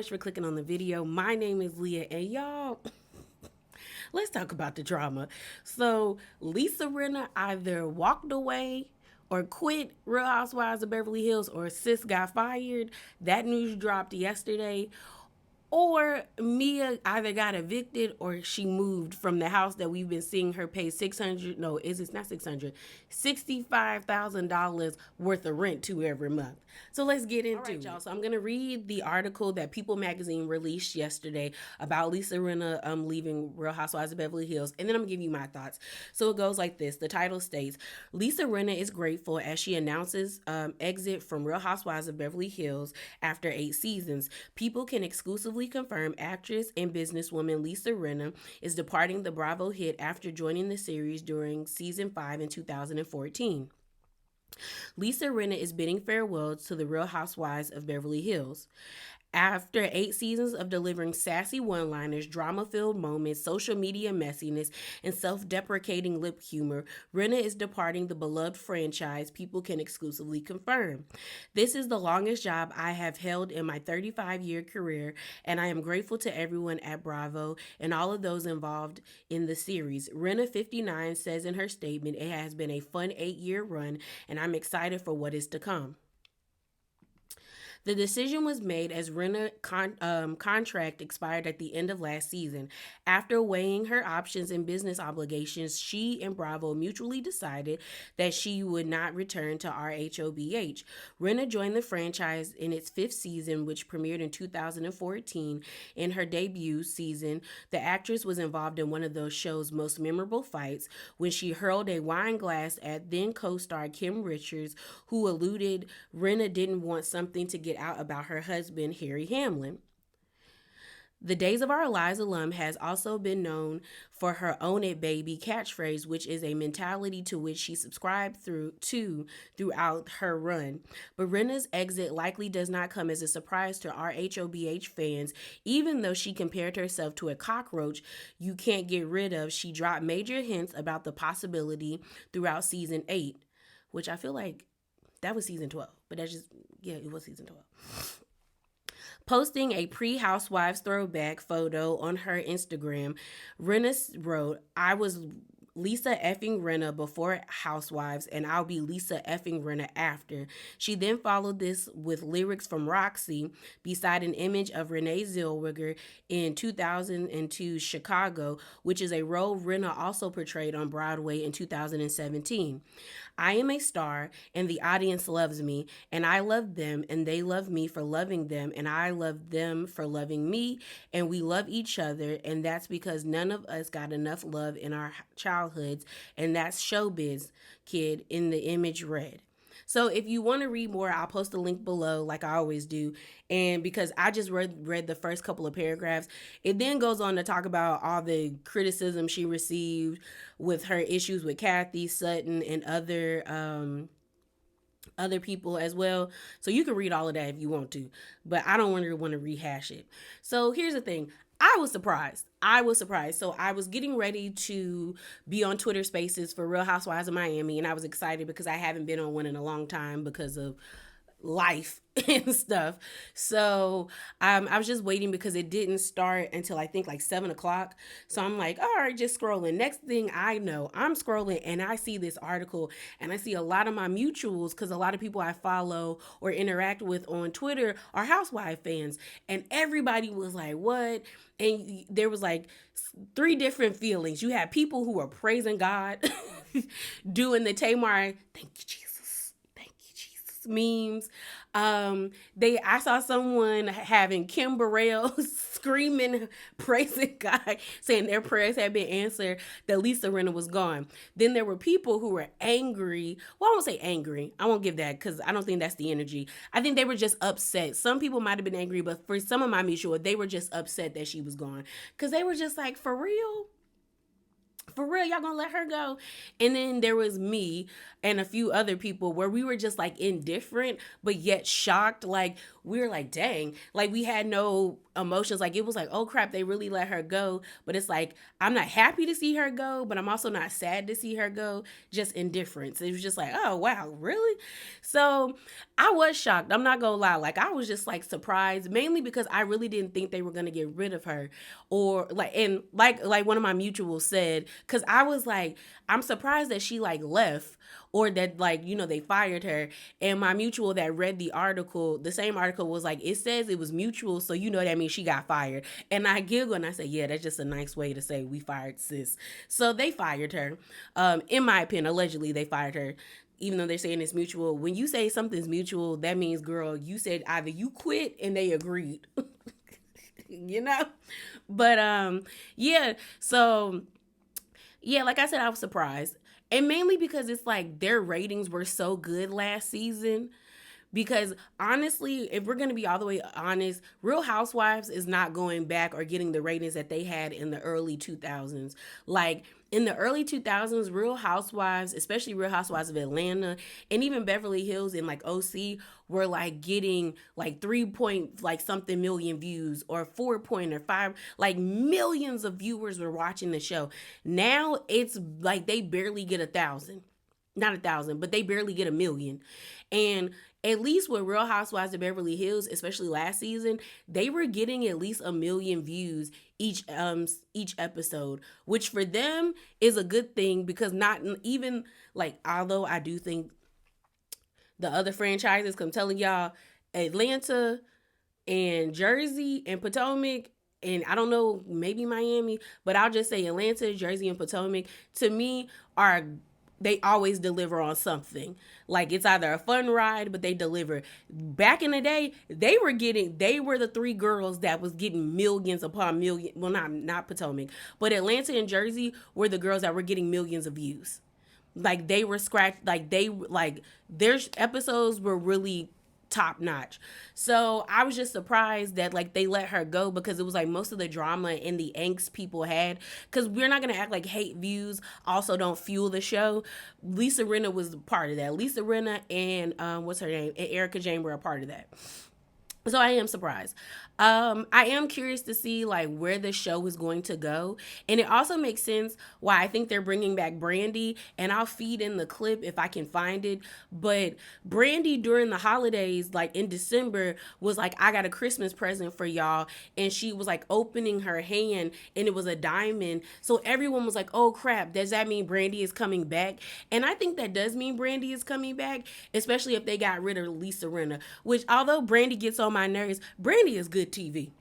much for clicking on the video. My name is Leah, and y'all, let's talk about the drama. So, Lisa Rinna either walked away or quit Real Housewives of Beverly Hills, or sis got fired. That news dropped yesterday. Or Mia either got evicted or she moved from the house that we've been seeing her pay $65,000 worth of rent to every month. So let's get into it, y'all. So I'm gonna read the article that People Magazine released yesterday about Lisa Rinna leaving Real Housewives of Beverly Hills, and then I'm gonna give you my thoughts. So it goes like this. The title states, Lisa Rinna is grateful as she announces exit from Real Housewives of Beverly Hills after 8 seasons. People can exclusively confirm actress and businesswoman Lisa Rinna is departing the Bravo hit after joining the series during season 5 in 2014. Lisa Rinna is bidding farewell to the Real Housewives of Beverly Hills. After 8 seasons of delivering sassy one-liners, drama-filled moments, social media messiness, and self-deprecating lip humor, Rinna is departing the beloved franchise people can exclusively confirm. This is the longest job I have held in my 35-year career, and I am grateful to everyone at Bravo and all of those involved in the series. Rinna 59 says in her statement, it has been a fun 8-year run, and I'm excited for what is to come. The decision was made as Rinna's contract expired at the end of last season. After weighing her options and business obligations, she and Bravo mutually decided that she would not return to RHOBH. Rinna joined the franchise in its 5th season, which premiered in 2014. In her debut season, the actress was involved in one of those show's most memorable fights when she hurled a wine glass at then co-star Kim Richards, who alluded Rinna didn't want something to get out about her husband, Harry Hamlin. The Days of Our Lives alum has also been known for her "Own It Baby" catchphrase, which is a mentality to which she subscribed throughout her run. But Rinna's exit likely does not come as a surprise to RHOBH fans. Even though she compared herself to a cockroach you can't get rid of, she dropped major hints about the possibility throughout season 8, which I feel like that was season 12, but it was season 12. Posting a pre-Housewives throwback photo on her Instagram, Rinna wrote, I was Lisa effing Rinna before Housewives, and I'll be Lisa effing Rinna after. She then followed this with lyrics from Roxy beside an image of Renee Zellweger in 2002 Chicago, which is a role Rinna also portrayed on Broadway in 2017. I am a star, and the audience loves me, and I love them, and they love me for loving them, and I love them for loving me, and we love each other, and that's because none of us got enough love in our childhoods, and that's showbiz, kid, in the image read. So if you want to read more, I'll post a link below like I always do. And because I just read the first couple of paragraphs, it then goes on to talk about all the criticism she received with her issues with Kathy Sutton and other people as well. So you can read all of that if you want to, but I don't want to rehash it. So here's the thing. I was surprised. So I was getting ready to be on Twitter Spaces for Real Housewives of Miami, and I was excited because I haven't been on one in a long time because of life and stuff. So I was just waiting because it didn't start until I think like 7 o'clock. So I'm like, all right, just scrolling. Next thing I know, I'm scrolling and I see this article, and I see a lot of my mutuals, because a lot of people I follow or interact with on Twitter are Housewife fans, and everybody was like, what? And there was like 3 different feelings. You had people who were praising God, doing the Tamar, thank you, Jesus memes. I saw someone having Kim Burrell screaming, praising God, saying their prayers had been answered, that Lisa Rinna was gone. Then there were people who were angry. Well, I won't say angry. I won't give that, because I don't think that's the energy. I think they were just upset. Some people might have been angry, but for some of my mutual, they were just upset that she was gone, because they were just like, for real? For real, y'all gonna let her go? And then there was me and a few other people where we were just like indifferent, but yet shocked. Like, we were like, dang, like we had no emotions. Like, it was like, oh crap, they really let her go. But it's like, I'm not happy to see her go, but I'm also not sad to see her go. Just indifference. It was just like, oh wow, really? So I was shocked. I'm not gonna lie. Like, I was just like surprised, mainly because I really didn't think they were gonna get rid of her. Or like, and like one of my mutuals said, because I was like, I'm surprised that she like left, or that, like, you know, they fired her. And my mutual that read the article, the same article, was like, it says it was mutual, so you know that means she got fired. And I giggle and I say, yeah, that's just a nice way to say we fired sis. So they fired her. In my opinion, allegedly they fired her, even though they're saying it's mutual. When you say something's mutual, that means, girl, you said either you quit and they agreed. You know? But yeah, so yeah, like I said, I was surprised. And mainly because it's like their ratings were so good last season. Because honestly, if we're going to be all the way honest, Real Housewives is not going back or getting the ratings that they had in the early 2000s. Like, in the early 2000s, Real Housewives, especially Real Housewives of Atlanta, and even Beverly Hills and like OC, were like getting like 3 point like something million views, or 4 point or 5, like millions of viewers were watching the show. Now it's like they barely get 1,000. Not 1,000, but they barely get 1,000,000. And at least with Real Housewives of Beverly Hills, especially last season, they were getting at least 1,000,000 views each episode, which for them is a good thing, because not even like, although I do think the other franchises, I'm telling y'all, Atlanta and Jersey and Potomac, and I don't know, maybe Miami, but I'll just say Atlanta, Jersey, and Potomac, to me, are, they always deliver on something. Like, it's either a fun ride, but they deliver. Back in the day, they were the three girls that was getting millions upon million. Well, not Potomac, but Atlanta and Jersey were the girls that were getting millions of views. Like, they were scratched. Like their episodes were really top notch. So I was just surprised that like they let her go, because it was like most of the drama and the angst people had. Because we're not gonna act like hate views also don't fuel the show. Lisa Rinna was part of that. Lisa Rinna and what's her name, and Erica Jane were a part of that. So I am surprised. I am curious to see like where the show is going to go, and it also makes sense why I think they're bringing back Brandy. And I'll feed in the clip if I can find it. But Brandy during the holidays, like in December, was like, "I got a Christmas present for y'all," and she was like opening her hand, and it was a diamond. So everyone was like, "Oh crap, does that mean Brandy is coming back?" And I think that does mean Brandy is coming back, especially if they got rid of Lisa Rinna. Which, although Brandy gets on my nerves, Brandy is good TV.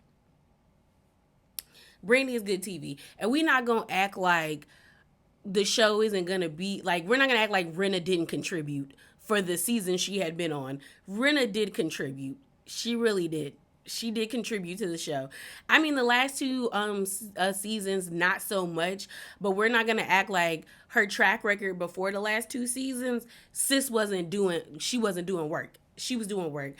Brandy is good TV. And we're not going to act like the show isn't going to be, like, we're not going to act like Rinna didn't contribute for the season she had been on. Rinna did contribute. She really did. She did contribute to the show. I mean, the last two seasons, not so much, but we're not going to act like her track record before the last two seasons, she wasn't doing work. She was doing work.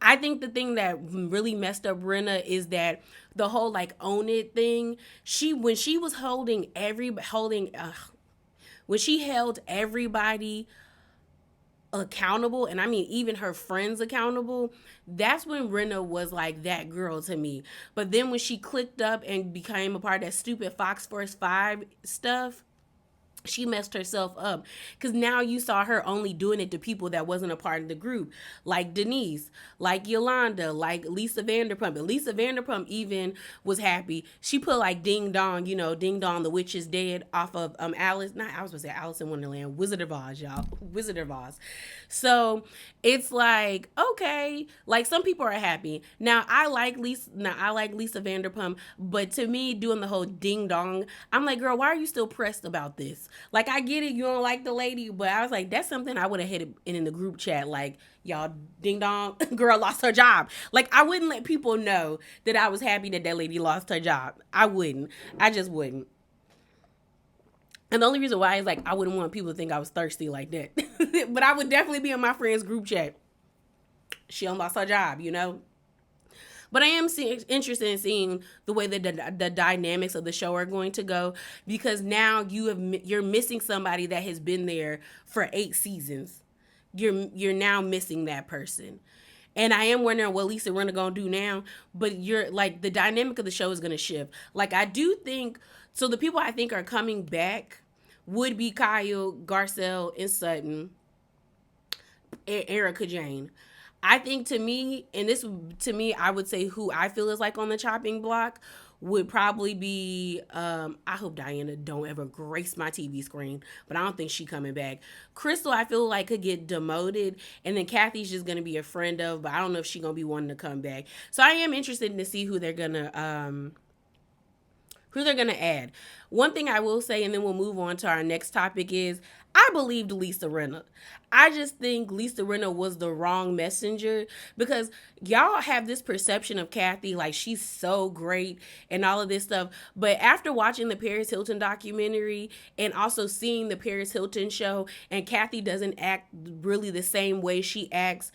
I think the thing that really messed up Rinna is that the whole like own it thing. When she was when she held everybody accountable, and I mean even her friends accountable, that's when Rinna was like that girl to me. But then when she clicked up and became a part of that stupid Fox Force 5 stuff, she messed herself up, because now you saw her only doing it to people that wasn't a part of the group, like Denise, like Yolanda, like Lisa Vanderpump. And Lisa Vanderpump even was happy. She put like Ding Dong, Ding Dong, the witch is dead, off of Alice, not I was gonna say Alice in Wonderland, Wizard of Oz, y'all. Wizard of Oz. So it's like, okay, like some people are happy. Now I like Lisa Vanderpump, but to me, doing the whole Ding Dong, I'm like, girl, why are you still pressed about this? Like, I get it, you don't like the lady, but I was like, that's something I would have hit in the group chat, like, y'all, Ding Dong, girl lost her job. Like, I wouldn't let people know that I was happy that lady lost her job. I wouldn't. I just wouldn't. And the only reason why is like, I wouldn't want people to think I was thirsty like that. But I would definitely be in my friend's group chat. She done lost her job, But I am interested in seeing the way that the dynamics of the show are going to go, because now you're missing somebody that has been there for 8 seasons. You're now missing that person. And I am wondering what Lisa Rinna gonna do now. But you're like, the dynamic of the show is gonna shift. Like, I do think so. The people I think are coming back would be Kyle, Garcelle, and Sutton, and Erica Jane. I think, to me, I would say who I feel is like on the chopping block would probably be, I hope Diana don't ever grace my TV screen, but I don't think she coming back. Crystal, I feel like, could get demoted, and then Kathy's just gonna be a friend of, but I don't know if she gonna be wanting to come back. So I am interested to see who they're gonna add. One thing I will say, and then we'll move on to our next topic, is I believed Lisa Rinna. I just think Lisa Rinna was the wrong messenger, because y'all have this perception of Kathy like she's so great and all of this stuff. But after watching the Paris Hilton documentary and also seeing the Paris Hilton show, and Kathy doesn't act really the same way she acts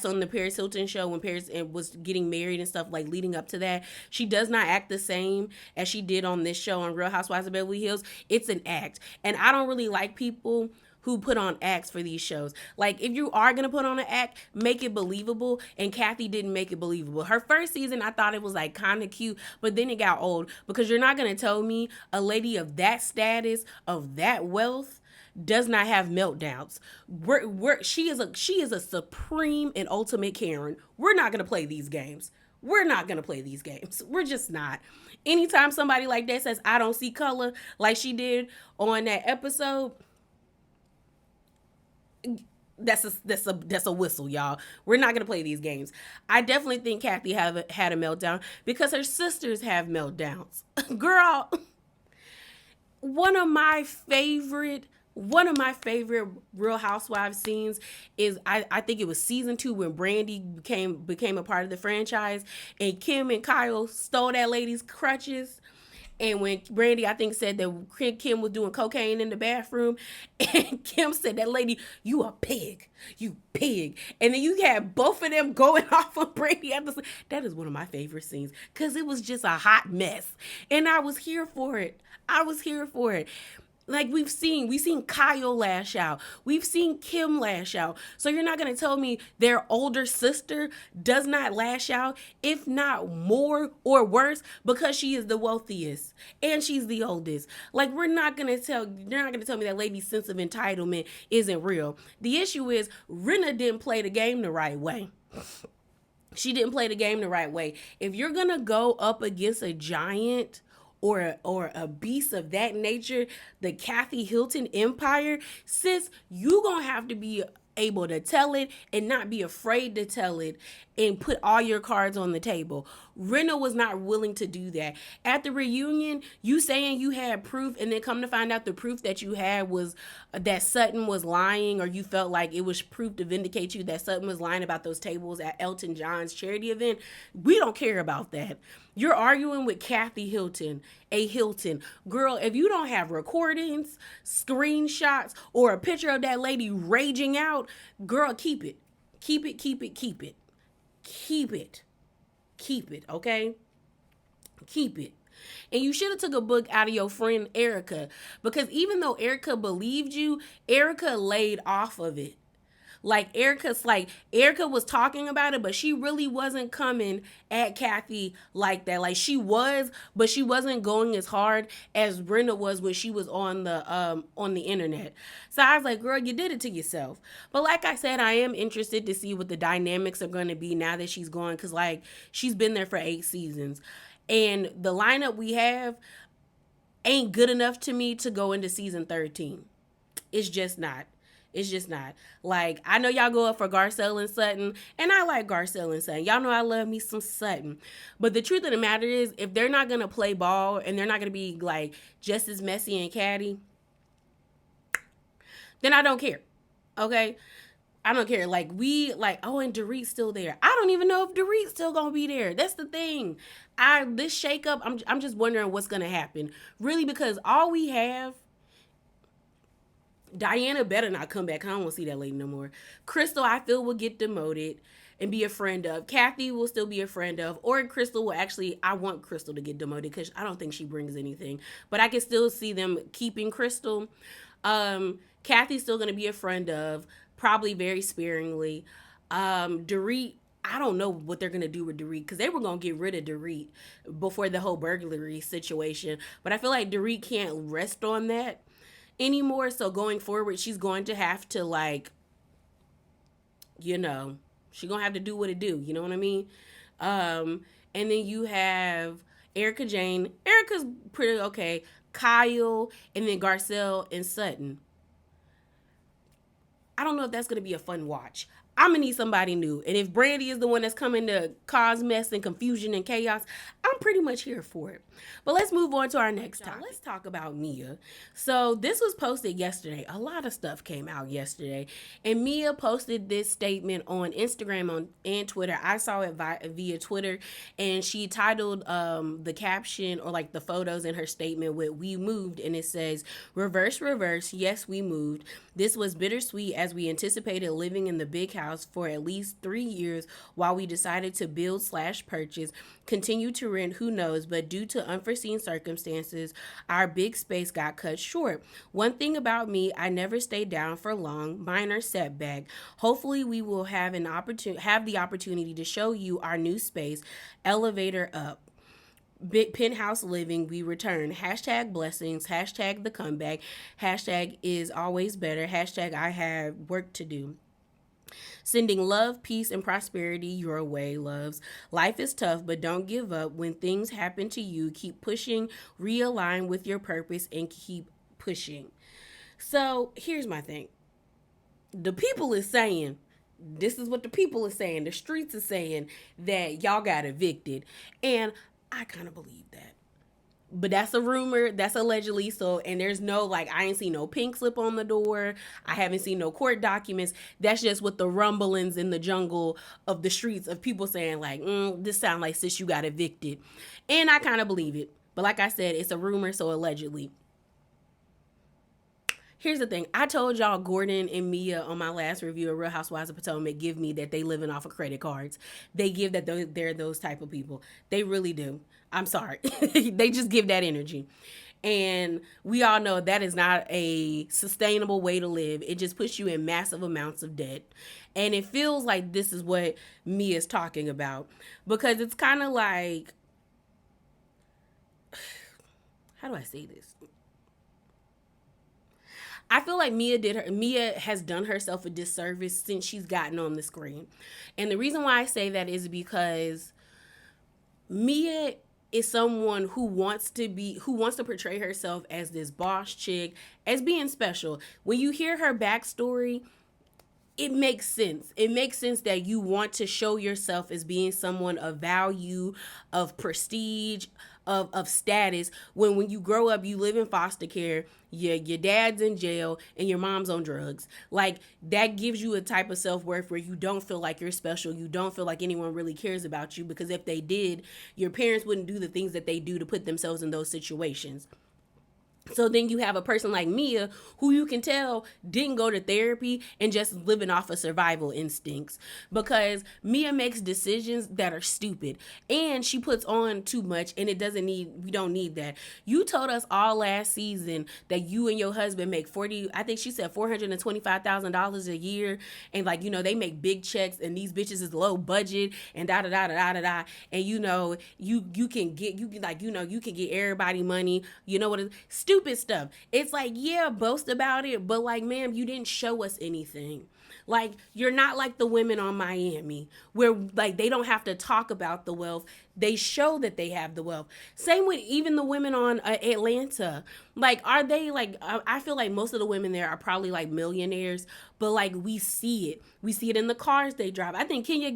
on the Paris Hilton show when Paris was getting married and stuff, like leading up to that. She does not act the same as she did on this show, on Real Housewives of Beverly Hills. It's an act. And I don't really like people who put on acts for these shows. Like, if you are gonna put on an act, make it believable. And Kathy didn't make it believable. Her first season, I thought it was like kind of cute, but then it got old, because you're not gonna tell me a lady of that status, of that wealth, does not have meltdowns. She is a supreme and ultimate Karen. We're not gonna play these games. We're not gonna play these games. We're just not. Anytime somebody like that says, I don't see color, like she did on that episode, that's a whistle, y'all. We're not gonna play these games. I definitely think Kathy had a meltdown because her sisters have meltdowns. Girl, one of my favorite Real Housewives scenes is, I think it was season 2 when Brandy became a part of the franchise, and Kim and Kyle stole that lady's crutches. And when Brandy, I think, said that Kim was doing cocaine in the bathroom, and Kim said, that lady, you a pig, you pig. And then you had both of them going off on Brandy. That is one of my favorite scenes, because it was just a hot mess. And I was here for it. Like, we've seen Kyle lash out. We've seen Kim lash out. So you're not going to tell me their older sister does not lash out, if not more or worse, because she is the wealthiest and she's the oldest. Like, you're not going to tell me that lady's sense of entitlement isn't real. The issue is Rinna didn't play the game the right way. She didn't play the game the right way. If you're going to go up against a giant or a beast of that nature, the Kathy Hilton empire, sis, you gonna have to be able to tell it and not be afraid to tell it and put all your cards on the table. Rinna was not willing to do that. At the reunion, you saying you had proof, and then come to find out the proof that you had was that Sutton was lying, or you felt like it was proof to vindicate you that Sutton was lying about those tables at Elton John's charity event. We don't care about that. You're arguing with Kathy Hilton, a Hilton. Girl, if you don't have recordings, screenshots, or a picture of that lady raging out, girl, keep it. Keep it, keep it, keep it. Keep it. Keep it, okay? Keep it. And you should have took a book out of your friend Erica, because even though Erica believed you, Erica laid off of it. Like, Erica was talking about it, but she really wasn't coming at Kathy like that. Like, she was, but she wasn't going as hard as Brenda was when she was on the internet. So I was like, girl, you did it to yourself. But like I said, I am interested to see what the dynamics are going to be now that she's gone, because, like, she's been there for 8 seasons. And the lineup we have ain't good enough to me to go into season 13. It's just not. It's just not. Like, I know y'all go up for Garcelle and Sutton, and I like Garcelle and Sutton. Y'all know I love me some Sutton. But the truth of the matter is, if they're not going to play ball and they're not going to be, like, just as messy and catty, then I don't care. Okay? I don't care. Like, and Dorit's still there. I don't even know if Dorit's still going to be there. That's the thing. This shakeup, I'm just wondering what's going to happen. Really, because all we have Diana better not come back. I don't want to see that lady no more. Crystal, I feel, will get demoted and be a friend of. Kathy will still be a friend of. Or Crystal will actually, I want Crystal to get demoted because I don't think she brings anything. But I can still see them keeping Crystal. Kathy's still going to be a friend of, probably very sparingly. Dorit, I don't know what they're gonna do with Dorit because they were gonna get rid of Dorit before the whole burglary situation. But I feel like Dorit can't rest on that anymore. So going forward, she's going to have to like, you know, she's gonna have to do what it do. You know what I mean? And then you have Erica Jane. Erica's pretty okay. Kyle, and then Garcelle and Sutton. I don't know if that's gonna be a fun watch. I'm gonna need somebody new. And if Brandy is the one that's coming to cause mess and confusion and chaos, I'm pretty much here for it. But let's move on to our next topic. Let's talk about Mia. So this was posted yesterday. A lot of stuff came out yesterday. And Mia posted this statement on Instagram and Twitter. I saw it via Twitter. And she titled the caption or like the photos in her statement with "We moved." And it says, "Reverse, reverse. Yes, we moved. This was bittersweet as we anticipated living in the big house for at least 3 years while we decided to build/purchase, continue to rent, who knows, but due to unforeseen circumstances, our big space got cut short. One thing about me, I never stay down for long, minor setback. Hopefully we will have the opportunity to show you our new space, elevator up. Big penthouse living, we return. Hashtag blessings. Hashtag the comeback. Hashtag is always better. Hashtag I have work to do. Sending love, peace, and prosperity your way, loves. Life is tough, but don't give up. When things happen to you, keep pushing, realign with your purpose, and keep pushing." So here's my thing. The people is saying, this is what the people is saying. The streets is saying that y'all got evicted. And I kind of believe that. But that's a rumor. That's allegedly. So, and there's no, like, I ain't seen no pink slip on the door. I haven't seen no court documents. That's just what the rumblings in the jungle of the streets of people saying, like, this sound like sis, you got evicted. And I kind of believe it. But like I said, it's a rumor, so allegedly. Here's the thing. I told y'all Gordon and Mia on my last review of Real Housewives of Potomac give me that they living off of credit cards. They give that they're those type of people. They really do. I'm sorry. They just give that energy. And we all know that is not a sustainable way to live. It just puts you in massive amounts of debt. And it feels like this is what Mia's talking about. Because it's kind of like, how do I say this? I feel like Mia has done herself a disservice since she's gotten on the screen. And the reason why I say that is because Mia is someone who wants to portray herself as this boss chick, as being special. When you hear her backstory, it makes sense. It makes sense that you want to show yourself as being someone of value, of prestige, of status. When you grow up, you live in foster care, your dad's in jail, and your mom's on drugs. Like, that gives you a type of self-worth where you don't feel like you're special. You don't feel like anyone really cares about you, because if they did, your parents wouldn't do the things that they do to put themselves in those situations. So then you have a person like Mia, who you can tell didn't go to therapy and just living off of survival instincts, because Mia makes decisions that are stupid and she puts on too much, and we don't need that. You told us all last season that you and your husband make I think she said $425,000 a year. And like, they make big checks and these bitches is low budget and da da da da da da. And you can get everybody money. You know what? Stupid stuff. It's like, yeah, boast about it, but like, ma'am, you didn't show us anything. Like, you're not like the women on Miami, where like they don't have to talk about the wealth. They show that they have the wealth. Same with even the women on Atlanta. Like, are they like, I feel like most of the women there are probably like millionaires, but like we see it. We see it in the cars they drive. I think Kenya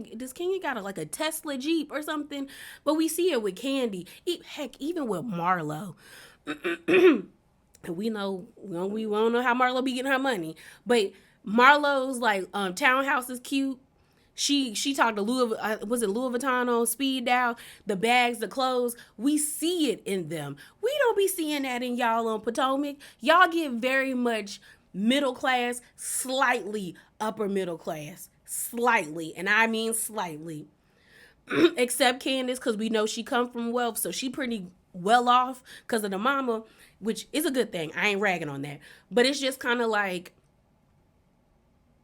got a Tesla Jeep or something? But we see it with Candy. Heck, even with Marlo. We don't know how Marlo be getting her money, but Marlo's like townhouse is cute. She talked to Louis Vuitton on speed dial, the bags, the clothes. We see it in them. We don't be seeing that in y'all on Potomac. Y'all get very much middle class, slightly upper middle class, slightly, and I mean slightly. Except Candace, because we know she come from wealth, so she pretty well off because of the mama, which is a good thing. I ain't ragging on that, but it's just kind of like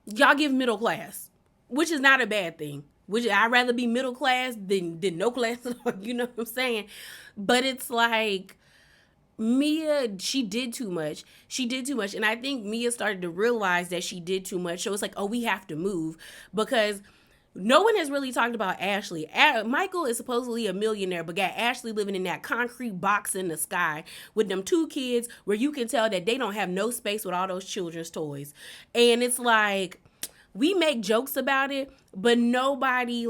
y'all give middle class, which is not a bad thing. Which I'd rather be middle class than no class. You know what I'm saying? But it's like Mia, she did too much. She did too much. And I think Mia started to realize that she did too much. So it's like, oh, we have to move because no one has really talked about Ashley. Michael is supposedly a millionaire, but got Ashley living in that concrete box in the sky with them two kids where you can tell that they don't have no space with all those children's toys. And it's like, we make jokes about it, but nobody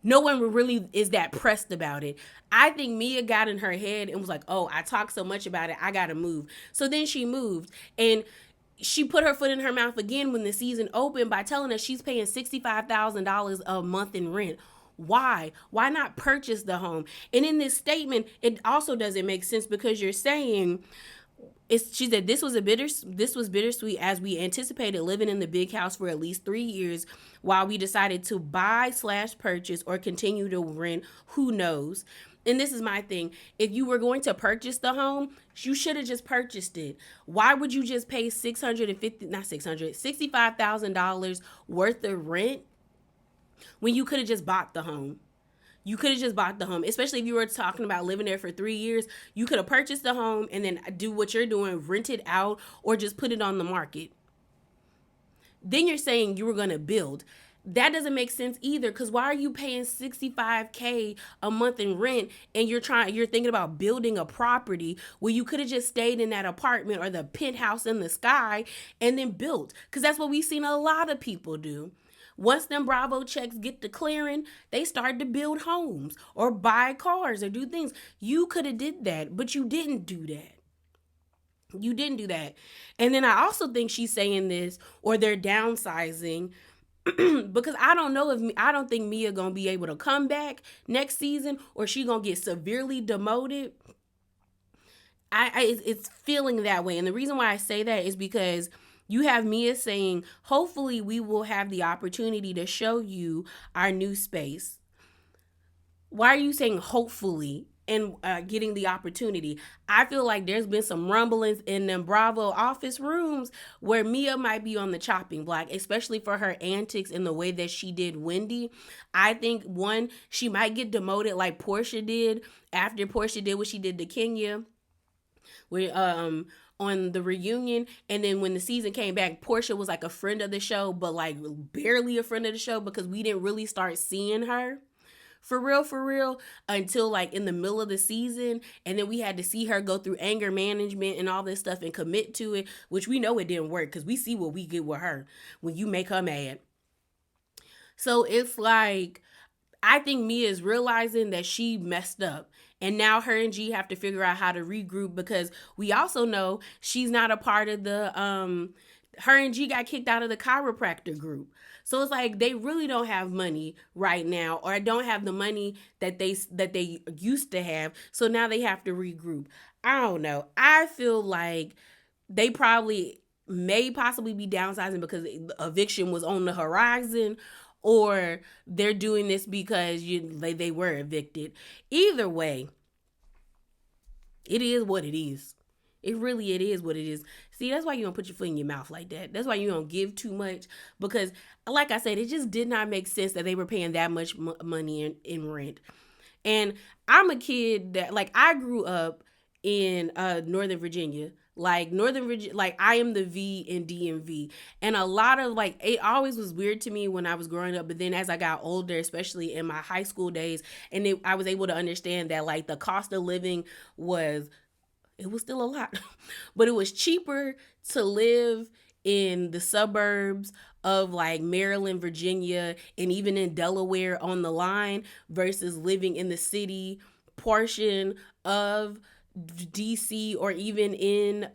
no one really is that pressed about it. I think Mia got in her head and was like, oh, I talk so much about it, I gotta move. So then she moved. And she put her foot in her mouth again when the season opened by telling us she's paying $65,000 a month in rent. Why? Why not purchase the home? And in this statement, it also doesn't make sense because you're saying, she said this was bittersweet as we anticipated living in the big house for at least 3 years while we decided to buy/purchase or continue to rent. Who knows? And this is my thing. If you were going to purchase the home, you should have just purchased it. Why would you just pay $65,000 worth of rent when you could have just bought the home? You could have just bought the home, especially if you were talking about living there for 3 years. You could have purchased the home and then do what you're doing, rent it out, or just put it on the market. Then you're saying you were going to build. That doesn't make sense either, because why are you paying $65K a month in rent and you're thinking about building a property where you could have just stayed in that apartment or the penthouse in the sky and then built? Because that's what we've seen a lot of people do. Once them Bravo checks get to clearing, they start to build homes or buy cars or do things. You could have did that, but you didn't do that. You didn't do that. And then I also think she's saying this, or they're downsizing, because I don't think Mia gonna be able to come back next season, or she gonna get severely demoted. It's feeling that way. And the reason why I say that is because you have Mia saying, hopefully we will have the opportunity to show you our new space. Why are you saying hopefully and getting the opportunity? I feel like there's been some rumblings in them Bravo office rooms where Mia might be on the chopping block, especially for her antics and the way that she did Wendy. I think, one, she might get demoted like Portia did after Portia did what she did to Kenya. On the reunion, and then when the season came back, Portia was like a friend of the show, but like barely a friend of the show because we didn't really start seeing her for real until like in the middle of the season, and then we had to see her go through anger management and all this stuff and commit to it, which we know it didn't work because we see what we get with her when you make her mad. So it's like, I think Mia is realizing that she messed up. And now her and G have to figure out how to regroup, because we also know she's not a part of the, her and G got kicked out of the chiropractor group. So it's like they really don't have money right now, or don't have the money that they used to have. So now they have to regroup. I don't know. I feel like they may possibly be downsizing because eviction was on the horizon, or they're doing this because they were evicted. Either way, it is what it is. It is what it is. See, that's why you don't put your foot in your mouth like that. That's why you don't give too much, because like I said, it just did not make sense that they were paying that much money in rent. And I'm a kid that, like, I grew up in Northern Virginia. Like Northern Virginia, like I am the V in DMV. And a lot of, like, it always was weird to me when I was growing up. But then as I got older, especially in my high school days, and I was able to understand that, like, the cost of living was still a lot, but it was cheaper to live in the suburbs of like Maryland, Virginia, and even in Delaware on the line versus living in the city portion of DC, or even in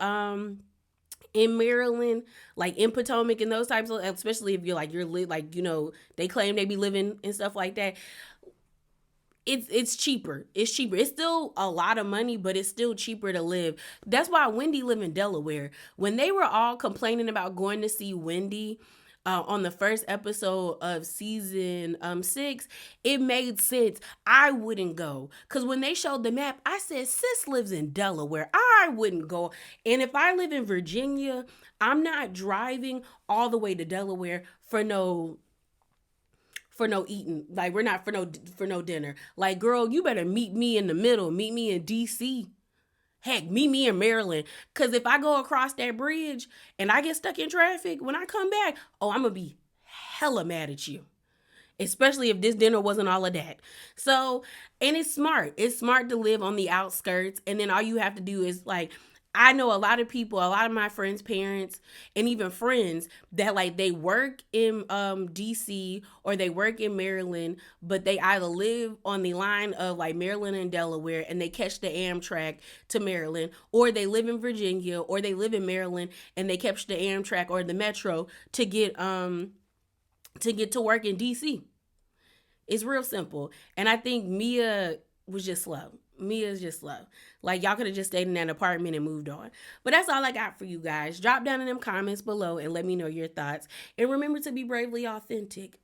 Maryland, like in Potomac and those types of, especially if you're like, they claim they be living and stuff like that. it's cheaper. It's cheaper. It's still a lot of money, but it's still cheaper to live. That's why Wendy live in Delaware. When they were all complaining about going to see Wendy on the first episode of season 6, it made sense. I wouldn't go. Because when they showed the map, I said, sis lives in Delaware. I wouldn't go. And if I live in Virginia, I'm not driving all the way to Delaware for no eating. Like, we're not for no dinner. Like, girl, you better meet me in the middle. Meet me in DC. Heck, meet me in Maryland. Because if I go across that bridge and I get stuck in traffic, when I come back, oh, I'm going to be hella mad at you. Especially if this dinner wasn't all of that. So, and it's smart. It's smart to live on the outskirts. And then all you have to do is, like, I know a lot of people, a lot of my friends' parents, and even friends that, like, they work in DC or they work in Maryland, but they either live on the line of, like, Maryland and Delaware, and they catch the Amtrak to Maryland, or they live in Virginia, or they live in Maryland and they catch the Amtrak or the Metro to get to work in DC. It's real simple. And I think Mia was just slow. Mia's just slow. Like, y'all could have just stayed in that apartment and moved on. But that's all I got for you guys. Drop down in them comments below and let me know your thoughts. And remember to be bravely authentic.